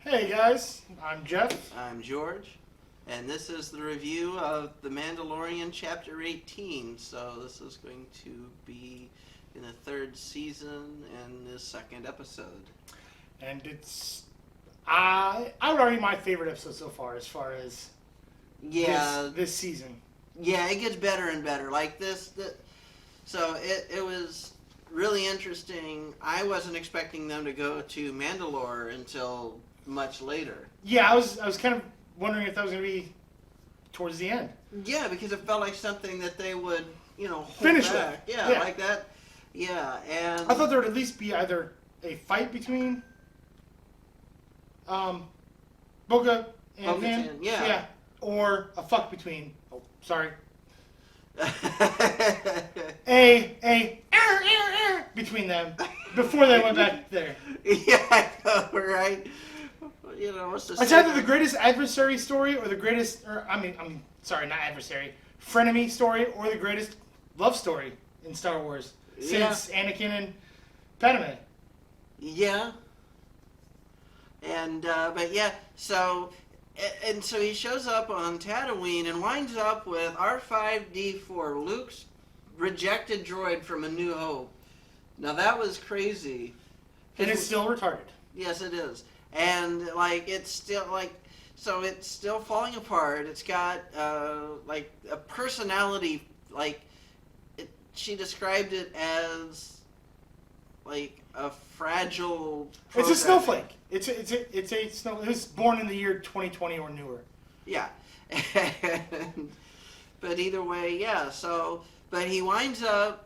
Hey guys, I'm Jeff. I'm George, and this is the review of The Mandalorian Chapter 18. So this is going to be in the third season and the second episode. And I would argue my favorite episode so far as Yeah, this season. yeah, it gets better and better. Like this, so it was really interesting. I wasn't expecting them to go to Mandalore until much later. Yeah, I was kind of wondering if that was going to be towards the end. Yeah, because it felt like something that they would, hold Finish back. it. Yeah, Yeah. like that. Yeah, and I thought there would at least be either a fight between Boca and Bo-Katan, him, yeah. or a fuck between. Oh, sorry. a between them before they went back there. Yeah, I know, right? What's the It's either the greatest adversary story or the greatest, sorry, not adversary, frenemy story or the greatest love story in Star Wars since Anakin and Padme. Yeah. And, but yeah, so he shows up on Tatooine and winds up with R5-D4, Luke's rejected droid from A New Hope. Now that was crazy. And it's still retarded. Yes, it is. And, it's still, so it's still falling apart. It's got, a personality, she described it as, a fragile It's a prototype. snowflake. It's a snow. It was born in the year 2020 or newer. Yeah. But either way, yeah, but he winds up,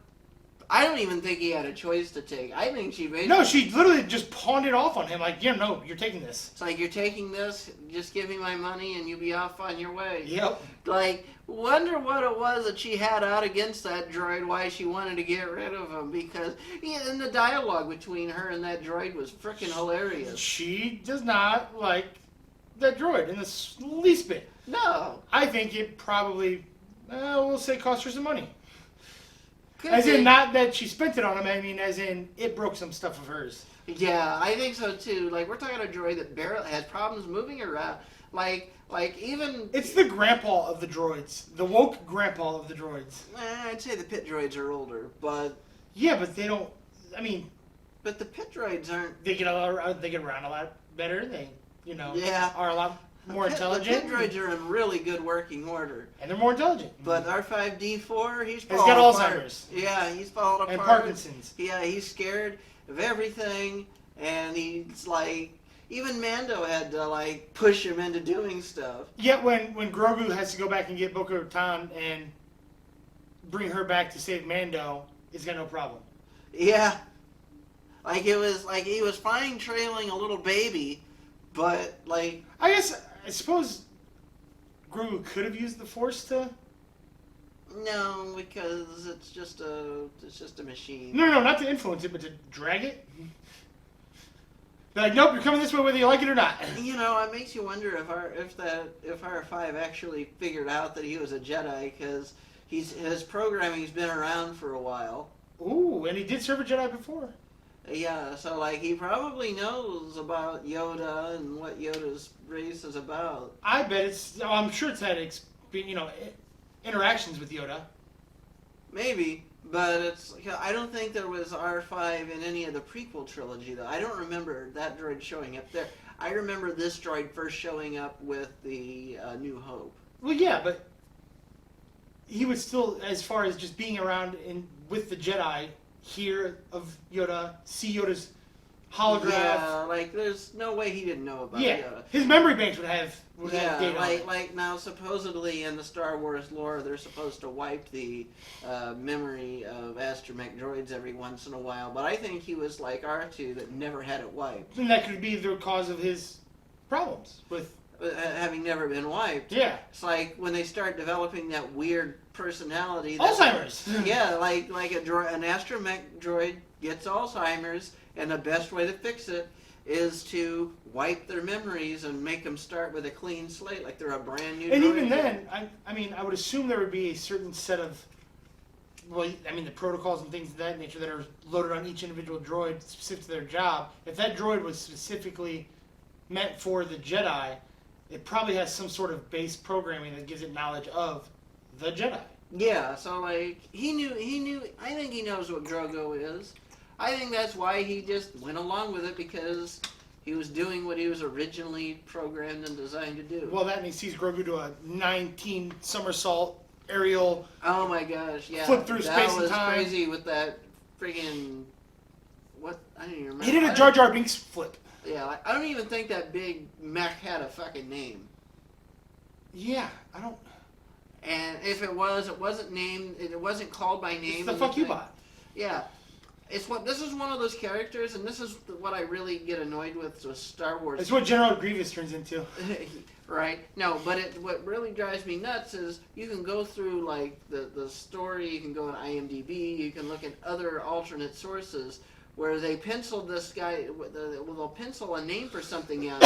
I don't even think he had a choice to take. I think she basically... No, she literally just pawned it off on him. Like, yeah, no, you're taking this. It's like, you're taking this, just give me my money and you'll be off on your way. Yep. Wonder what it was that she had out against that droid, why she wanted to get rid of him, because and the dialogue between her and that droid was freaking hilarious. She does not like that droid in the least bit. No. I think it probably, we'll say, cost her some money. Could As be. in, not that she spent it on him, I mean, as in, it broke some stuff of hers. Yeah, I think so too. We're talking about a droid that barely has problems moving around. Even... It's the grandpa of the droids. The woke grandpa of the droids. I'd say the pit droids are older, but... Yeah, but they don't, But the pit droids aren't... they get around a lot better. They, Yeah. are a lot more intelligent. The pit droids are in really good working order. And they're more intelligent. But R5-D4, he's He's falling got apart. Alzheimer's. Yeah, he's falling apart. And Parkinson's. Yeah, he's scared of everything, and he's even Mando had to push him into doing stuff. Yet when Grogu has to go back and get Bo-Katan and bring her back to save Mando, he's got no problem. Yeah. It was he was fine trailing a little baby, but I suppose Grogu could have used the Force to... no, because it's just a machine. No, not to influence it, but to drag it. They're like, nope, you're coming this way whether you like it or not. It makes you wonder if R5 actually figured out that he was a Jedi, because his programming's been around for a while. Ooh, and he did serve a Jedi before. Yeah, so he probably knows about Yoda and what Yoda's race is about. I bet I'm sure it's had interactions with Yoda. Maybe, but I don't think there was R5 in any of the prequel trilogy, though. I don't remember that droid showing up there. I remember this droid first showing up with the New Hope. Well, yeah, but he was still, as far as just being around with the Jedi, hear of Yoda, see Yoda's holograph. Yeah, there's no way he didn't know about Yoda. His memory banks would have Yeah, data on it. now supposedly in the Star Wars lore, they're supposed to wipe the memory of astromech droids every once in a while, but I think he was like R2 that never had it wiped. And that could be the cause of his problems with... having never been wiped. Yeah. It's when they start developing that weird personality. Alzheimer's! Yeah, an astromech droid gets Alzheimer's, and the best way to fix it is to wipe their memories and make them start with a clean slate, like they're a brand new And droid. even then, I would assume there would be a certain set of well, I mean, the protocols and things of that nature that are loaded on each individual droid specific to their job, if that droid was specifically meant for the Jedi, it probably has some sort of base programming that gives it knowledge of the Jedi. Yeah, so like he knew. I think he knows what Grogu is. I think that's why he just went along with it because he was doing what he was originally programmed and designed to do. Well, that and he sees Grogu do a 19 somersault aerial. Oh my gosh, yeah. Flip through space and time. That was crazy with that friggin' what? I don't even remember. He did a Jar Jar Binks flip. Yeah, I don't even think that big mech had a fucking name. Yeah, I don't. And if it wasn't named. It wasn't called by name. It's the fuck you bot. Yeah. This is one of those characters, and this is what I really get annoyed with Star Wars. It's what General Grievous turns into. Right? No, but what really drives me nuts is you can go through like the story, you can go on IMDb, you can look at other alternate sources where they penciled this guy, they'll pencil a name for something out,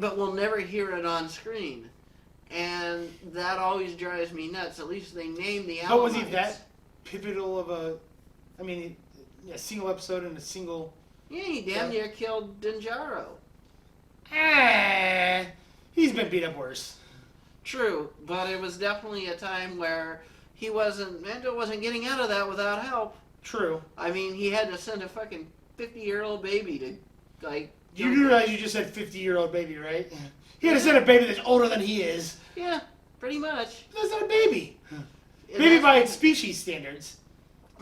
but we'll never hear it on screen. And that always drives me nuts. At least they name the How was Alamites. he that pivotal of a... I mean, a single episode and a single... Yeah, he damn near killed Dinjaro. He's been beat up worse. True, but it was definitely a time where Mando wasn't getting out of that without help. True. I mean, he had to send a fucking 50-year-old baby to, like... You do realize you just said 50-year-old baby, right? He had to send a baby that's older than he is. Yeah, pretty much. That's not a baby. Baby by its species standards.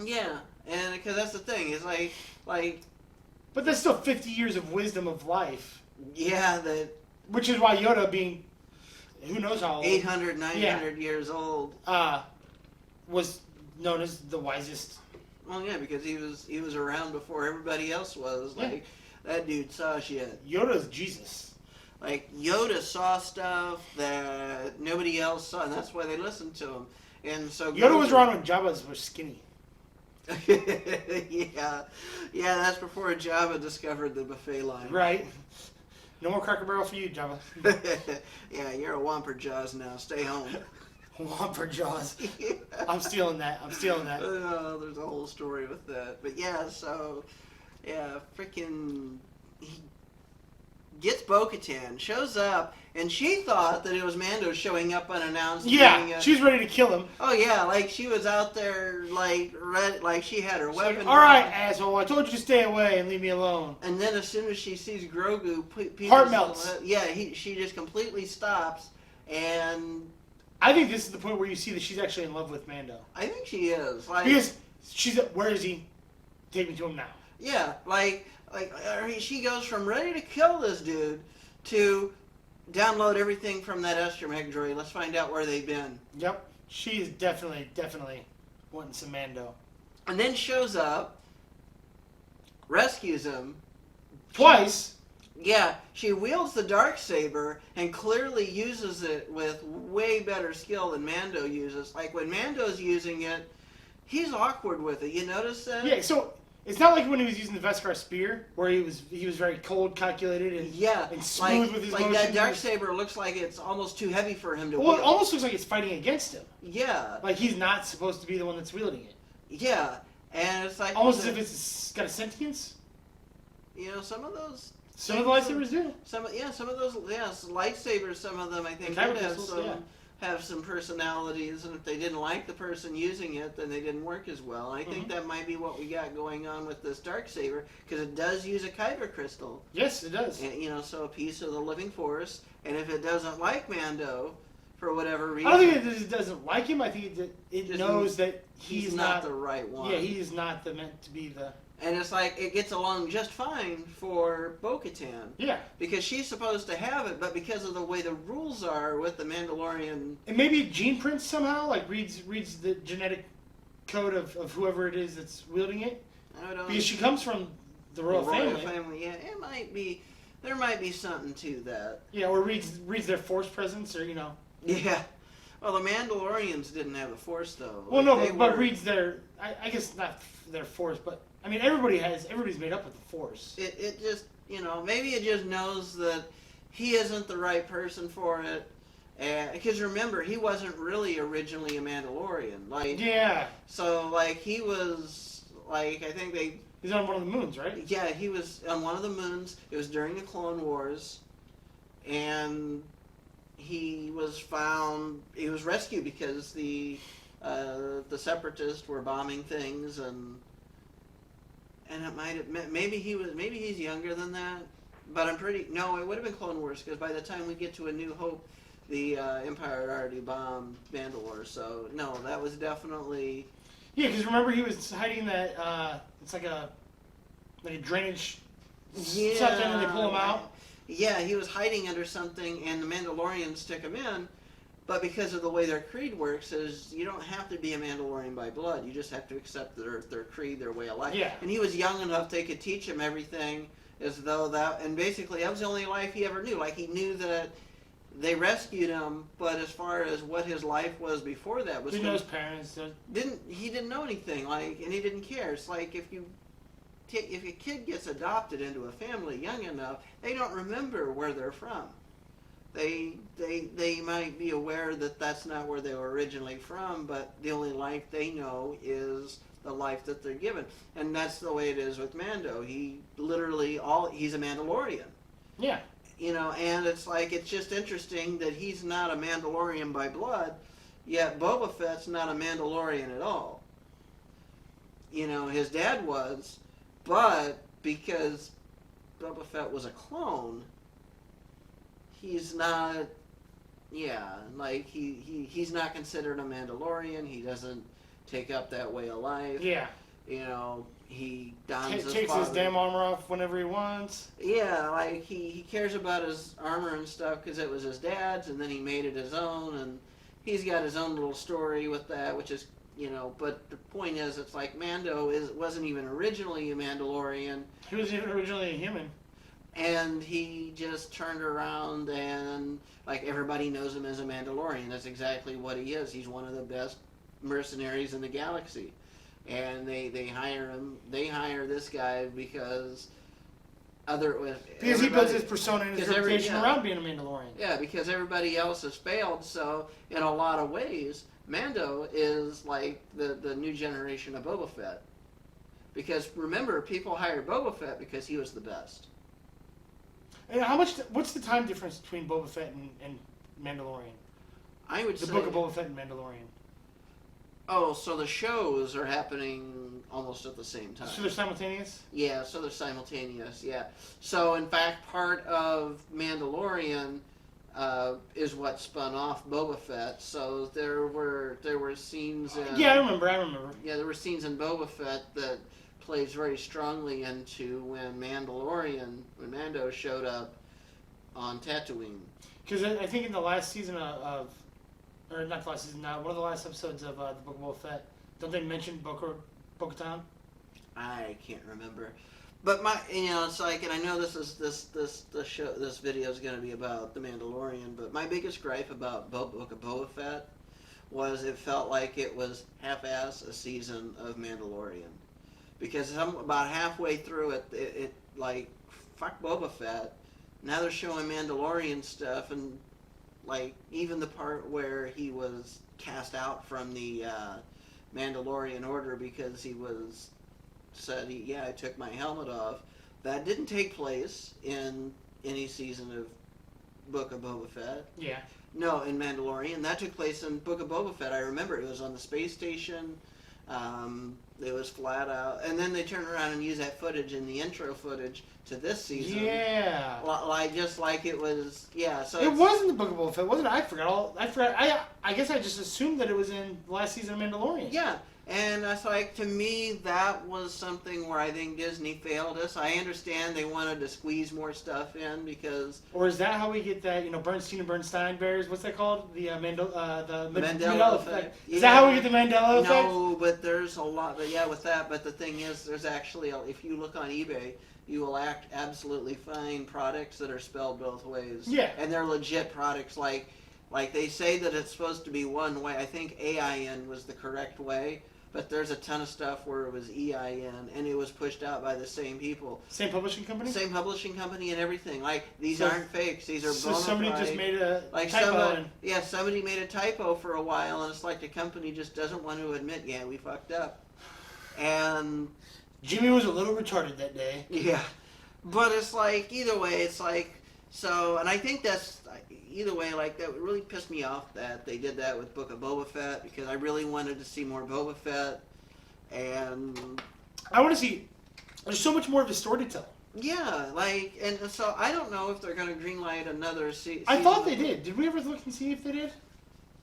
Yeah, and because that's the thing, it's like... But that's still 50 years of wisdom of life. Yeah, that... Which is why Yoda being, who knows how old... 800, 900 years old. Was known as the wisest. Well, yeah, because he was around before everybody else was. Like, that dude saw shit. Yoda's Jesus. Like, Yoda saw stuff that nobody else saw, and that's why they listened to him. And so Yoda was around when Jabba's were skinny. yeah, that's before Jabba discovered the buffet line. Right. No more Cracker Barrel for you, Jabba. Yeah, you're a Whomper Jaws now. Stay home. Whomper Jaws. Yeah. I'm stealing that. There's a whole story with that. But yeah, so, yeah, freaking... He gets Bo-Katan, shows up, and she thought that it was Mando showing up unannounced. Yeah, she was ready to kill him. Oh yeah, like she was out there, like she had her weapon. Like, all right, asshole, I told you to stay away and leave me alone. And then as soon as she sees Grogu, heart melts. Yeah, she just completely stops, and I think this is the point where you see that she's actually in love with Mando. I think she is. Like, because she's, where is he? Take me to him now. Yeah, like she goes from ready to kill this dude to download everything from that astromech droid. Let's find out where they've been. Yep. She is definitely wanting some Mando. And then shows up, rescues him. Twice. She wields the Darksaber and clearly uses it with way better skill than Mando uses. Like when Mando's using it, he's awkward with it. You notice that? Yeah, so it's not like when he was using the Beskar spear, where he was very cold, calculated, and smooth with his motions. Like that Darksaber looks like it's almost too heavy for him to wield. wield. It almost looks like it's fighting against him. Yeah. Like he's not supposed to be the one that's wielding it. Yeah, and it's like... Almost as if it's got a sentience. You know, some of those... Some of the lightsabers do. Some of those lightsabers, some of them I think did have some personalities, and if they didn't like the person using it, then they didn't work as well. And I think that might be what we got going on with this Darksaber, because it does use a kyber crystal. Yes, it does. And, you know, so a piece of the living force, and if it doesn't like Mando, for whatever reason... I don't think it doesn't like him, I think it knows that he's not the right one. Yeah, he is not meant to be the... And it's like, it gets along just fine for Bo-Katan. Yeah. Because she's supposed to have it, but because of the way the rules are with the Mandalorian... And maybe gene prints somehow, like reads the genetic code of whoever it is that's wielding it. I don't because she comes from the royal family. Yeah, it might be... There might be something to that. Yeah, or reads their force presence, or, you know... Yeah. Well, the Mandalorians didn't have the force, though. Well, like, no, but reads their... I guess not their force, but... I mean, everybody's made up with the Force. It just, you know, maybe it just knows that he isn't the right person for it. Because remember, he wasn't really originally a Mandalorian. Like, yeah. So, like, he was, like, I think He's on one of the moons, right? Yeah, he was on one of the moons. It was during the Clone Wars. and he was rescued because the separatists were bombing things, and it might have, maybe he's younger than that, but no, it would have been Clone Wars, because by the time we get to A New Hope, the Empire had already bombed Mandalore, so no, that was definitely... Yeah, because remember he was hiding that, it's like a drainage something, and they pull him out? Yeah, he was hiding under something, and the Mandalorians took him in, but because of the way their creed works, is you don't have to be a Mandalorian by blood, you just have to accept their creed, their way of life. Yeah. And he was young enough they could teach him everything, as though that, and basically that was the only life he ever knew. Like, he knew that they rescued him, but as far as what his life was before that was... He knows parents. He didn't know anything, like, and he didn't care. It's like if a kid gets adopted into a family young enough, they don't remember where they're from. They might be aware that that's not where they were originally from, but the only life they know is the life that they're given. And that's the way it is with Mando. He literally, he's a Mandalorian. Yeah. You know, and it's like, it's just interesting that he's not a Mandalorian by blood, yet Boba Fett's not a Mandalorian at all. You know, his dad was, but because Boba Fett was a clone, he's not, like, he's not considered a Mandalorian. He doesn't take up that way of life. Yeah. You know, he dons takes his damn armor off whenever he wants. Yeah, like, he cares about his armor and stuff because it was his dad's, and then he made it his own, and he's got his own little story with that, which is, you know, but the point is, it's like Mando wasn't even originally a Mandalorian. He was even originally a human. And he just turned around and, like, everybody knows him as a Mandalorian. That's exactly what he is. He's one of the best mercenaries in the galaxy. And they hire him. They hire this guy because he builds his persona and his reputation around being a Mandalorian. Yeah, because everybody else has failed. So in a lot of ways, Mando is like the new generation of Boba Fett. Because remember, people hired Boba Fett because he was the best. And what's the time difference between Boba Fett and Mandalorian? I would say... The Book of Boba Fett and Mandalorian. Oh, so the shows are happening almost at the same time. So they're simultaneous? Yeah, so they're simultaneous, yeah. So, in fact, part of Mandalorian is what spun off Boba Fett. So there were scenes in... Yeah, I remember. Yeah, there were scenes in Boba Fett that plays very strongly into when Mando showed up on Tatooine. Because I think in the last season or not the last season, one of the last episodes of the Book of Boba Fett, don't they mention Bo-Katan? I can't remember, but it's like, and I know this video is going to be about the Mandalorian, but my biggest gripe about Book of Boba Fett was it felt like it was half-ass a season of Mandalorian, because about halfway through it like, fuck Boba Fett. Now they're showing Mandalorian stuff, and like, even the part where he was cast out from the Mandalorian Order because he said, I took my helmet off. That didn't take place in any season of Book of Boba Fett. Yeah. No, in Mandalorian. That took place in Book of Boba Fett. I remember it was on the space station. It was flat out. And then they turned around and used that footage in the intro footage to this season. Yeah. Just like it was, So it was in the Book of Boba Fett, wasn't it? I forgot. I guess I just assumed that it was in the last season of Mandalorian. Yeah. And that's like, to me, that was something where I think Disney failed us. I understand they wanted to squeeze more stuff in because... Or is that how we get that, Bernstein and Bernstein bears? What's that called? The Mandela effect. Is that how we get the Mandela effect? No, but there's a lot. But with that. But the thing is, there's actually, if you look on eBay, you will absolutely find products that are spelled both ways. Yeah. And they're legit products. Like they say that it's supposed to be one way. I think AIN was the correct way. But there's a ton of stuff where it was EIN, and it was pushed out by the same people. Same publishing company? Same publishing company and everything. Like, these aren't fakes. These are bona fide. So somebody just made a typo. Somebody made a typo for a while, and it's like the company just doesn't want to admit, we fucked up. And... Jimmy was a little retarded that day. Yeah. But it's like, either way, it's like... So, and I think that's either way. Like that really pissed me off that they did that with Book of Boba Fett because I really wanted to see more Boba Fett, and I want to see. There's so much more of a story to tell. yeah, like, and so I don't know if they're going to greenlight another season. I thought they did. Did we ever look and see if they did?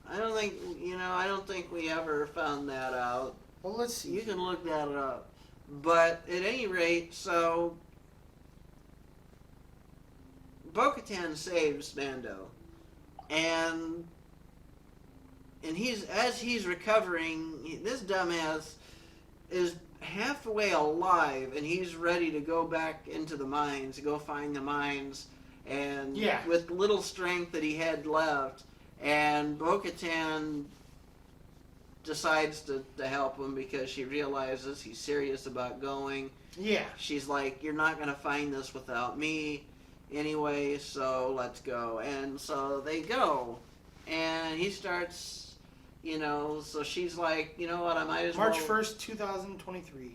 I don't think I don't think we ever found that out. Well, let's see. You can look that up, but at any rate, so Bo-Katan saves Mando, and he's recovering, this dumbass is halfway alive, and he's ready to go back into the mines, to go find the mines, and with little strength that he had left, and Bo-Katan decides to help him because she realizes he's serious about going. Yeah. She's like, you're not going to find this without me anyway, so let's go. And so they go, and he starts, so she's like, you know what, I might as well... March 1st, 2023.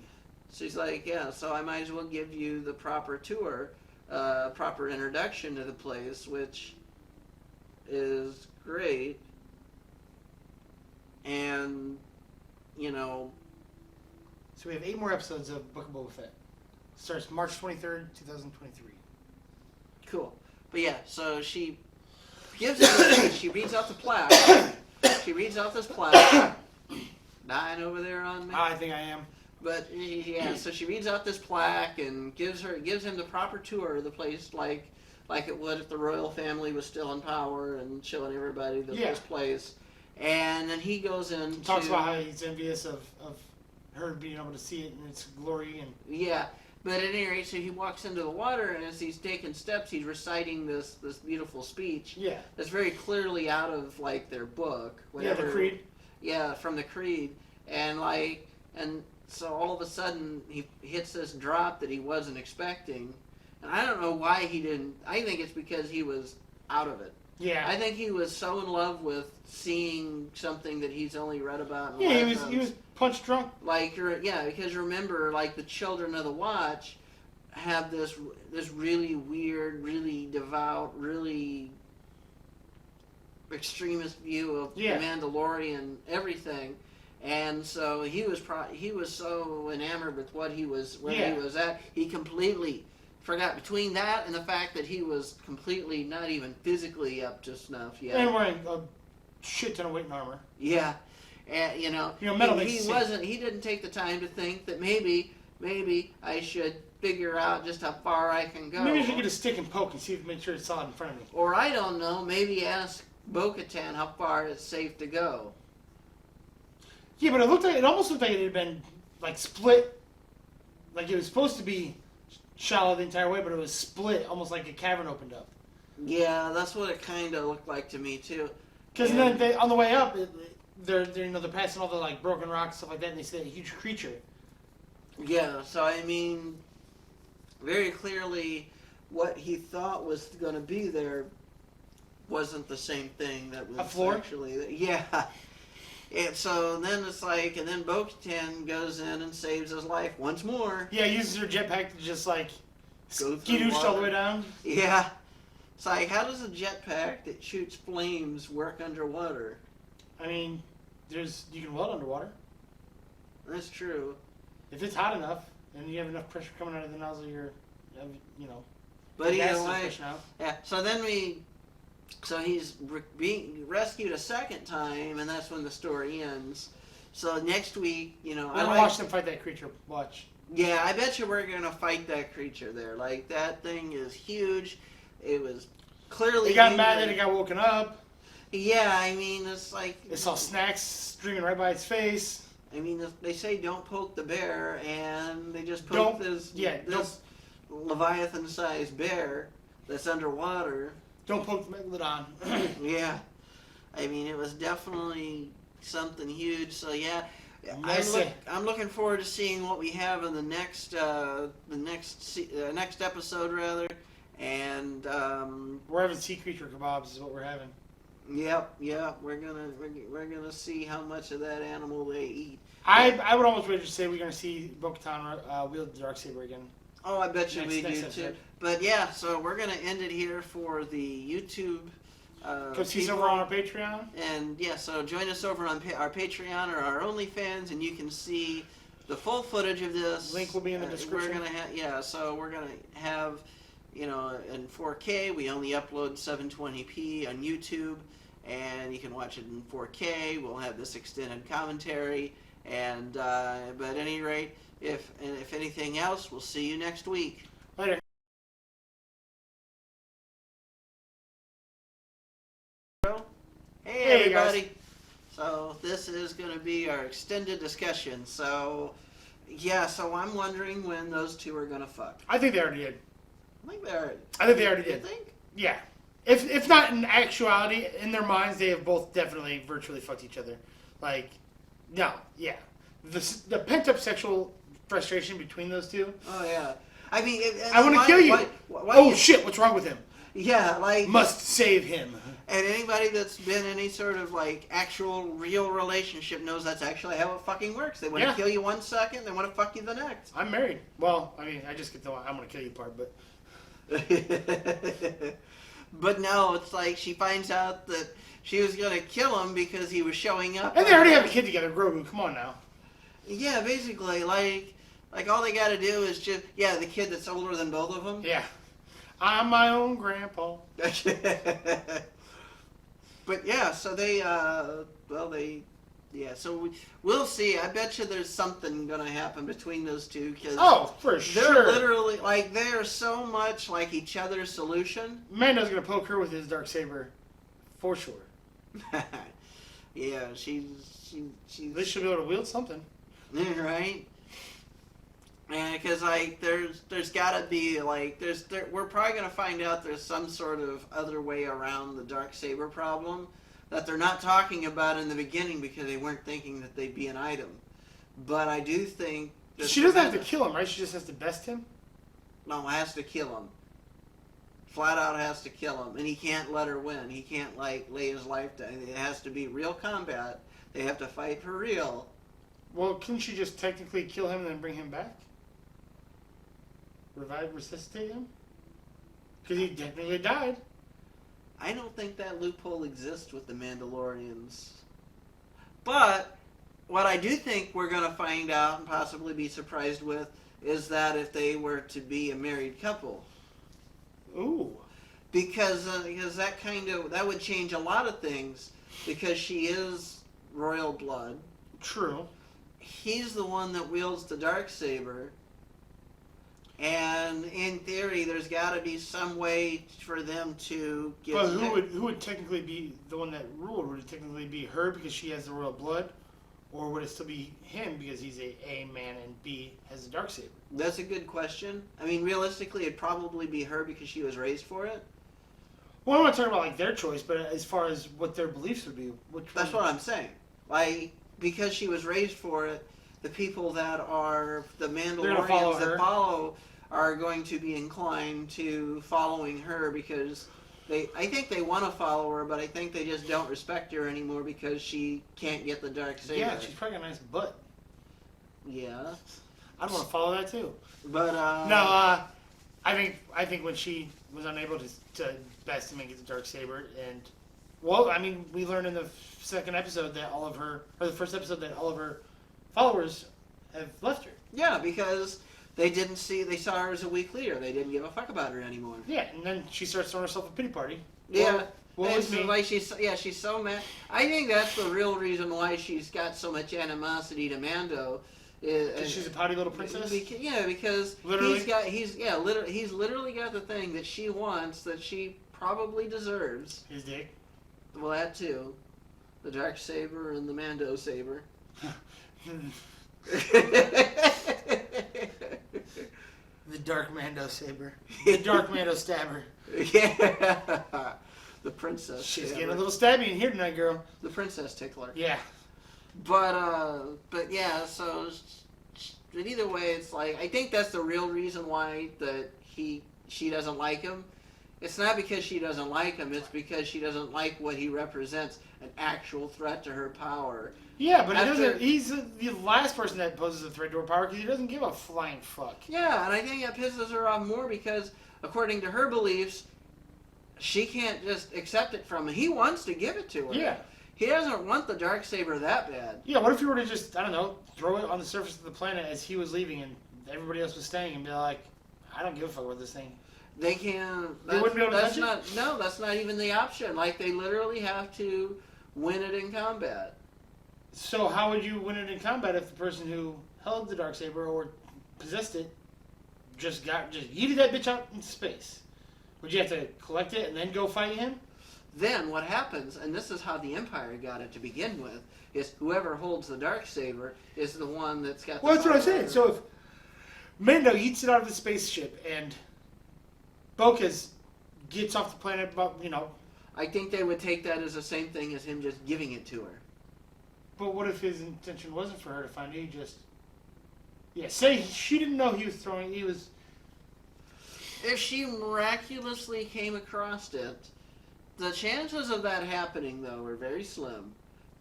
She's like, yeah, so I might as well give you the proper tour, proper introduction to the place, which is great. And, So we have 8 more episodes of Book of Boba Fett. Starts March 23rd, 2023. Cool. But yeah, so she gives it, she reads out the plaque. She reads out this plaque. Dying over there on me? I think I am. But yeah, so she reads out this plaque and gives him the proper tour of the place, like it would if the royal family was still in power, and showing everybody this place. And then he goes in. Talks about how he's envious of her being able to see it in its glory and. Yeah. But at any rate, so he walks into the water, and as he's taking steps, he's reciting this beautiful speech. Yeah. That's very clearly out of like their book. Whatever, the Creed. Yeah, from the Creed, and so all of a sudden he hits this drop that he wasn't expecting, and I don't know why he didn't. I think it's because he was out of it. Yeah. I think he was so in love with seeing something that he's only read about. Yeah, he was punch drunk. Because remember, like the Children of the Watch have this really weird, really devout, really extremist view of the Mandalorian everything, and so he was so enamored with what he was at, he completely forgot between that and the fact that he was completely not even physically up to snuff yet. And wearing a shit ton of weight and armor. Yeah. And, metal he didn't take the time to think that maybe I should figure out just how far I can go. Maybe I should get a stick and poke and see if make sure it's solid in front of me. Or I don't know, maybe ask Bo-Katan how far it's safe to go. Yeah, but it almost looked like it had been like split. Like it was supposed to be shallow the entire way, but it was split, almost like a cavern opened up. Yeah, that's what it kind of looked like to me too. Because then on the way up, they're passing all the like broken rocks stuff like that, and they see a huge creature. Yeah, so I mean, very clearly, what he thought was going to be there wasn't the same thing that was a floor? Actually there. Yeah. And so then it's like, and then Bo-Katan goes in and saves his life once more. Yeah, uses her jetpack to just like skidoosh all the way down. Yeah. It's like, how does a jetpack that shoots flames work underwater? I mean, you can weld underwater. That's true. If it's hot enough and you have enough pressure coming out of the nozzle, But either way, yeah. So then he's being rescued a second time, and that's when the story ends. So next week, I watch them fight that creature. Watch. Yeah, I bet you we're gonna fight that creature there. Like that thing is huge. It was clearly. He got mad that it got woken up. Yeah, I mean it's like. They saw snacks streaming right by its face. I mean, they say don't poke the bear, and they just poked this Leviathan-sized bear that's underwater. Don't poke the megalodon. Yeah. I mean, it was definitely something huge. So, yeah. I'm looking forward to seeing what we have in the next episode, rather. And we're having sea creature kebabs is what we're having. Yep. We're gonna see how much of that animal they eat. I would almost ready to say we're gonna see Bo-Katan wield the Darksaber again. Oh, I bet you we do episode. too. But yeah, so we're gonna end it here for the YouTube. Go see us over on our Patreon. And yeah, so join us over on our Patreon or our OnlyFans, and you can see the full footage of this. Link will be in the description. We're gonna so we're gonna have, in 4K. We only upload 720p on YouTube, and you can watch it in 4K. We'll have this extended commentary, and but at any rate, if anything else, we'll see you next week. Later. Hey everybody. Guys. So this is going to be our extended discussion. So yeah, so I'm wondering when those two are going to fuck. I think they already did. I think they already. I think they already did. You think? Yeah. If not in actuality, in their minds, they have both definitely virtually fucked each other. Like, no, yeah. The pent up sexual frustration between those two. Oh yeah. I mean, I want to kill you. Why shit! What's wrong with him? Yeah, like must save him. And anybody that's been in any sort of like actual real relationship knows that's actually how it fucking works. They want to kill you 1 second, they want to fuck you the next. I'm married. Well, I mean, I just get the I'm gonna kill you part, but. But no, it's like she finds out that she was gonna kill him because he was showing up. And they already have a kid together, Grogu. Come on now. Yeah, basically, like all they got to do is just the kid that's older than both of them. Yeah. I'm my own grandpa. But yeah, so so we'll see. I bet you there's something gonna happen between those two because for sure they're literally like they're so much like each other's solution. Mando's gonna poke her with his darksaber, for sure. Yeah, she's. At least she'll be able to wield something. Right. And because like there's got to be like we're probably gonna find out there's some sort of other way around the Darksaber problem that they're not talking about in the beginning because they weren't thinking that they'd be an item. But I do think that she doesn't have to kill him, right? She just has to best him. No, has to kill him. Flat out has to kill him, and he can't let her win. He can't like lay his life down. It has to be real combat. They have to fight for real. Well, couldn't she just technically kill him and then bring him back? Resuscitate him? Because he technically died. I don't think that loophole exists with the Mandalorians. But what I do think we're going to find out and possibly be surprised with is that if they were to be a married couple. Ooh. Because that would change a lot of things because she is royal blood. True. He's the one that wields the Darksaber. And in theory, there's got to be some way for them to get. But who would technically be the one that ruled? Would it technically be her because she has the royal blood, or would it still be him because he's a man and B has the Darksaber? That's a good question. I mean, realistically, it'd probably be her because she was raised for it. Well, I'm not talking about like their choice, but as far as what their beliefs would be, that's what I'm saying. Like because she was raised for it, the people that are the Mandalorians that follow are going to be inclined to following her because I think they want to follow her, but I think they just don't respect her anymore because she can't get the Darksaber. Yeah, she's probably got a nice butt. Yeah. I'd want to follow that too. But no, I think when she was unable to best him and get the Darksaber, and well, I mean, we learned in the second episode that the first episode that all of her followers have left her. Yeah, because they saw her as a weak leader. They didn't give a fuck about her anymore. Yeah, and then she starts throwing herself a pity party. Yeah. What was me? Like she's so mad. I think that's the real reason why she's got so much animosity to Mando. Because she's a pouty little princess? Because literally? he's literally got the thing that she wants that she probably deserves. His dick? Well, that too. The Darksaber and the Mando saber. The Dark Mando saber. The Dark Mando stabber. Yeah. The princess. She's getting a little stabby in here tonight, girl. The princess tickler. Yeah. But yeah, so but either way, it's like I think that's the real reason why she doesn't like him It's not because she doesn't like him. It's because she doesn't like what he represents, an actual threat to her power. Yeah, but After- he's the last person that poses a threat to her power because he doesn't give a flying fuck. Yeah, and I think that pisses her off more because, according to her beliefs, she can't just accept it from him. He wants to give it to her. Yeah. He doesn't want the Darksaber that bad. Yeah, what if you were to just, I don't know, throw it on the surface of the planet as he was leaving and everybody else was staying and be like, I don't give a fuck about this thing. They can. They wouldn't be able to that's touch not. No, that's not even the option. Like they literally have to win it in combat. So how would you win it in combat if the person who held the Darksaber or possessed it just yeeted that bitch out into space? Would you have to collect it and then go fight him? Then what happens, and this is how the Empire got it to begin with, is whoever holds the Darksaber is the one that's got. Well, the that's what I'm power. saying. So if Mando eats it out of the spaceship and Bokas gets off the planet, about I think they would take that as the same thing as him just giving it to her. but what if his intention wasn't for her to find it? He just say she didn't know he was throwing. He was. If she miraculously came across it, the chances of that happening though are very slim.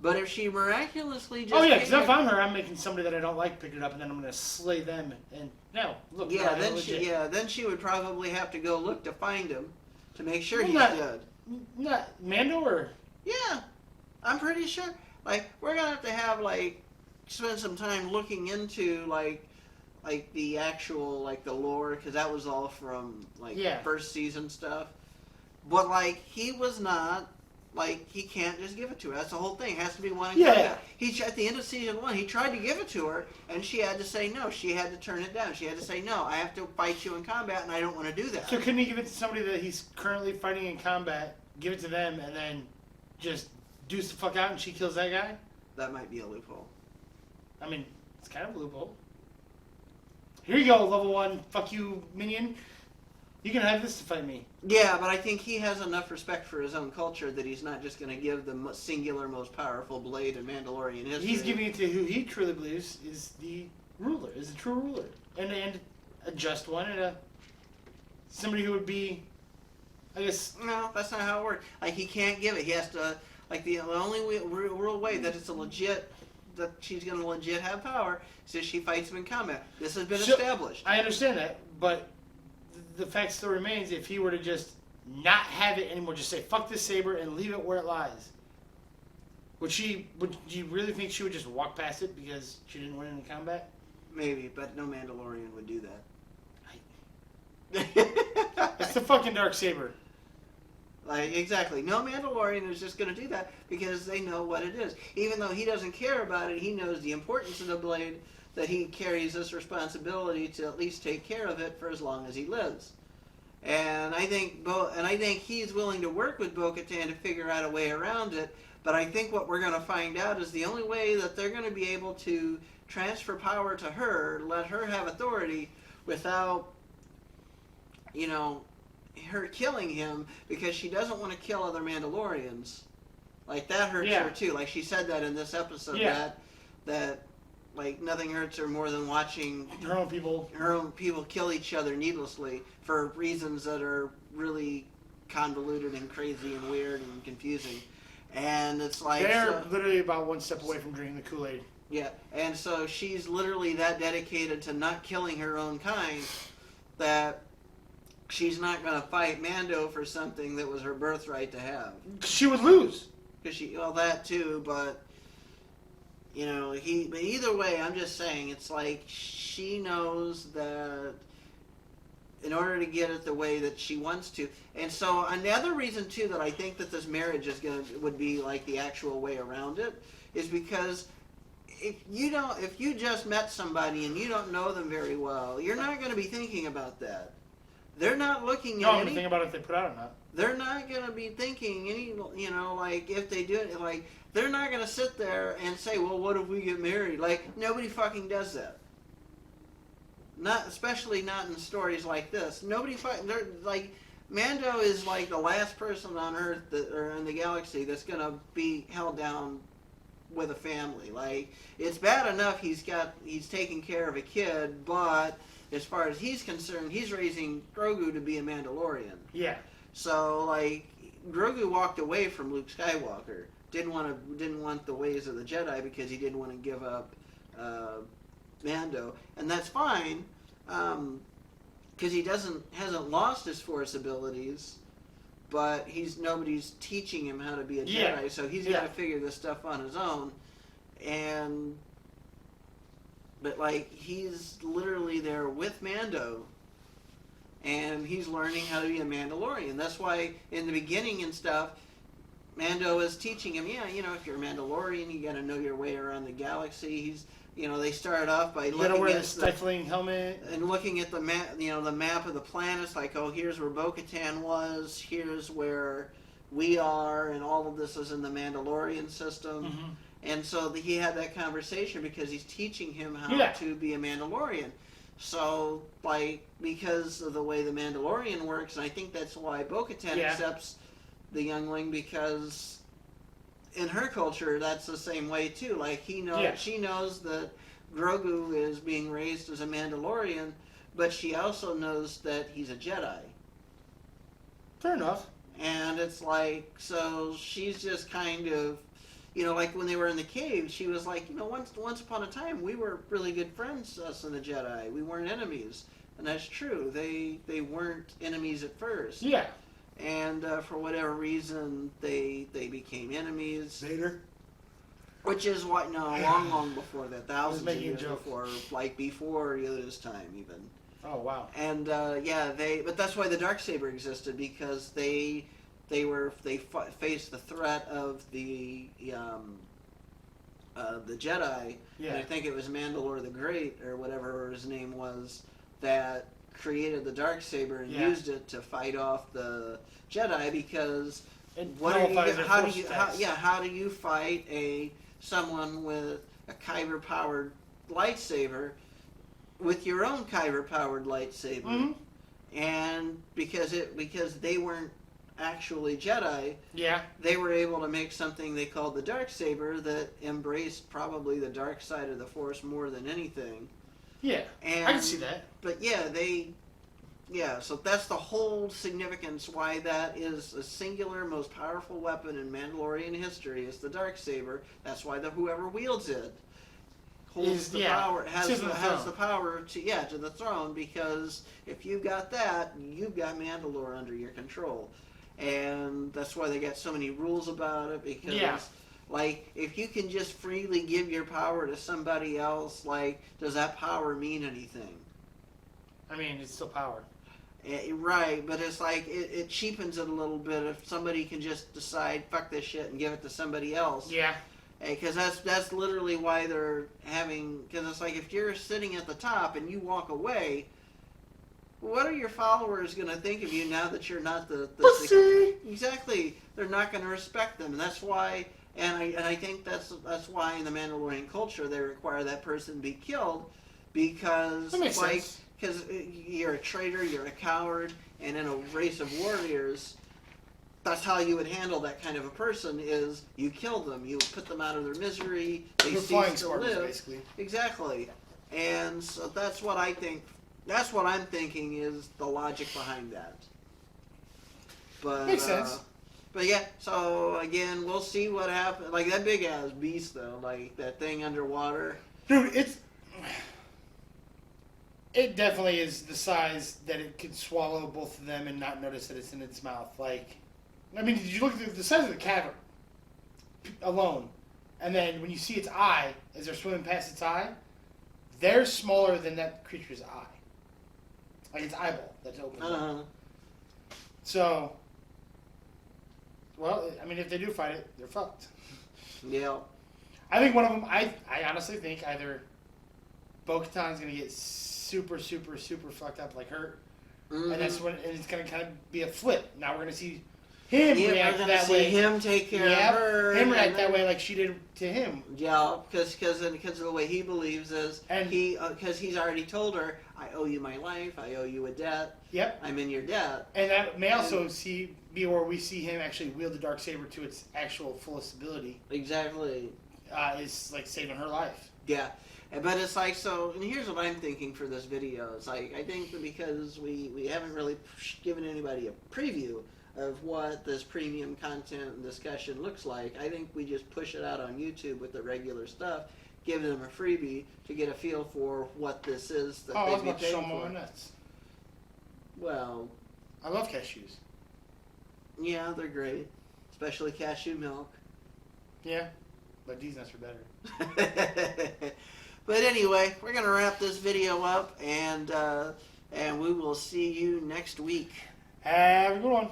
But if she miraculously just Because if I'm her, I'm making somebody that I don't like pick it up, and then I'm going to slay them. And no, look. Yeah, no, then legit. then she would probably have to go look to find him to make sure Well, he's not- dead. Not Mando or Yeah, I'm pretty sure. Like we're gonna have to spend some time looking into like the actual the lore because that was all from first season stuff. But he was not. He can't just give it to her. That's the whole thing. It has to be one. Yeah. He at the end of season 1, he tried to give it to her, and she had to say no. She had to turn it down. She had to say no. I have to fight you in combat, and I don't want to do that. So couldn't he give it to somebody that he's currently fighting in combat, give it to them, and then just deuce the fuck out and she kills that guy? That might be a loophole. I mean, it's kind of a loophole. Here you go, level 1, fuck you, minion. You can have this to fight me. Yeah, but I think he has enough respect for his own culture that he's not just going to give the singular most powerful blade in Mandalorian history. He's giving it to who he truly believes is the ruler, is the true ruler. And a just one, and somebody who would be, I guess... No, that's not how it works. He can't give it. He has to... the only real way that it's that she's going to legit have power is if she fights him in combat. This has been established. I understand that, but the fact still remains, if he were to just not have it anymore, just say, fuck this saber and leave it where it lies, would you really think she would just walk past it because she didn't win in combat? Maybe, but no Mandalorian would do that. It's the fucking Darksaber. Exactly. No Mandalorian is just going to do that because they know what it is. Even though he doesn't care about it, he knows the importance of the blade, that he carries this responsibility to at least take care of it for as long as he lives. And I think he's willing to work with Bo-Katan to figure out a way around it. But I think what we're going to find out is the only way that they're going to be able to transfer power to her, let her have authority without, her killing him, because she doesn't want to kill other Mandalorians. That hurts her too. She said that in this episode that nothing hurts her more than watching her own people kill each other needlessly for reasons that are really convoluted and crazy and weird and confusing. And it's they're literally about one step away from drinking the Kool-Aid. Yeah, and so she's literally that dedicated to not killing her own kind that she's not going to fight Mando for something that was her birthright to have. She would lose. Because that too, but but either way, I'm just saying, it's she knows that in order to get it the way that she wants to. And so another reason too that I think that this marriage would be the actual way around it is because if you just met somebody and you don't know them very well, you're not going to be thinking about that. They're not looking at I'm thinking about if they put out or not. They're not going to be thinking if they do it, they're not going to sit there and say, well, what if we get married? Nobody fucking does that. Especially not in stories like this. Mando is the last person on Earth or in the galaxy that's going to be held down with a family. It's bad enough he's taking care of a kid, but as far as he's concerned, he's raising Grogu to be a Mandalorian. Yeah. So like Grogu walked away from Luke Skywalker. Didn't want the ways of the Jedi because he didn't want to give up Mando, and that's fine, because he hasn't lost his Force abilities, but nobody's teaching him how to be a Jedi, so he's got to figure this stuff on his own, but like he's literally there with Mando, and he's learning how to be a Mandalorian. That's why in the beginning and stuff, Mando is teaching him, if you're a Mandalorian, you got to know your way around the galaxy. They started off by looking at the stifling helmet and looking at the map, the map of the planets. Like, oh, here's where Bo-Katan was. Here's where we are, and all of this is in the Mandalorian system. Mm-hmm. And so he had that conversation because he's teaching him how to be a Mandalorian. So, like, because of the way the Mandalorian works, and I think that's why Bo-Katan accepts the youngling, because in her culture that's the same way too. Like she knows that Grogu is being raised as a Mandalorian, but she also knows that he's a Jedi. Fair enough. And it's like, so she's just kind of, like when they were in the cave, she was like, once upon a time we were really good friends, us and the Jedi. We weren't enemies. And that's true. They weren't enemies at first. Yeah. And for whatever reason, they became enemies. Vader? Which is why, long before that, thousands of years before, before Yoda's time even. Oh, wow. And but that's why the Darksaber existed, because they faced the threat of the Jedi. Yeah. And I think it was Mandalore the Great, or whatever his name was, that created the Darksaber and used it to fight off the Jedi, because how do you fight someone with a kyber powered lightsaber with your own kyber powered lightsaber? Mm-hmm. And because they weren't actually Jedi, they were able to make something they called the Darksaber that embraced probably the dark side of the Force more than anything. Yeah, I can see that. But so that's the whole significance why that is a singular, most powerful weapon in Mandalorian history is the Darksaber. That's why whoever wields it holds the power, has the power to the throne, because if you've got that, you've got Mandalore under your control. And that's why they got so many rules about it, because like, if you can just freely give your power to somebody else, like, does that power mean anything? I mean, it's still power. Right, but it's like, it cheapens it a little bit if somebody can just decide, fuck this shit, and give it to somebody else. Yeah. Because that's literally why they're having, because it's like, if you're sitting at the top and you walk away, what are your followers going to think of you now that you're not the exactly, they're not going to respect them, and that's why. And I think that's why in the Mandalorian culture they require that person be killed, because because you're a traitor, you're a coward, and in a race of warriors, that's how you would handle that kind of a person: is you kill them, you put them out of their misery, they cease to live. Basically. Exactly, and so that's what I think. That's what I'm thinking is the logic behind that. But makes sense. But yeah, so again, we'll see what happens. Like that big ass beast, though, like that thing underwater. Dude, it definitely is the size that it could swallow both of them and not notice that it's in its mouth. Like, I mean, did you look at the size of the cavern alone? And then when you see its eye, as they're swimming past its eye, they're smaller than that creature's eye. Like its eyeball that's open. Uh-huh. So, well, I mean, if they do fight it, they're fucked. Yeah. I think one of them, I honestly think either Bo-Katan's going to get super, super, super fucked up, like hurt, and that's when it's going to kind of be a flip. Now we're going to see him react that way. Him take care of her. Him react that way like she did to him. Yeah, because of the way he believes is, and because he's already told her, I owe you my life, I owe you a debt. Yep. I'm in your debt. And that may also be where we see him actually wield the Darksaber to its actual fullest ability. Exactly. Is like saving her life. Yeah. But it's like, so, and here's what I'm thinking for this video. It's like, I think that because we haven't really given anybody a preview of what this premium content and discussion looks like. I think we just push it out on YouTube with the regular stuff, give them a freebie to get a feel for what this is that I was they'd be about to show paying them all for. my nuts. Well, I love cashews. yeah, they're great, especially cashew milk. Yeah, but these nuts are better. But anyway, we're gonna wrap this video up, and we will see you next week. Have a good one.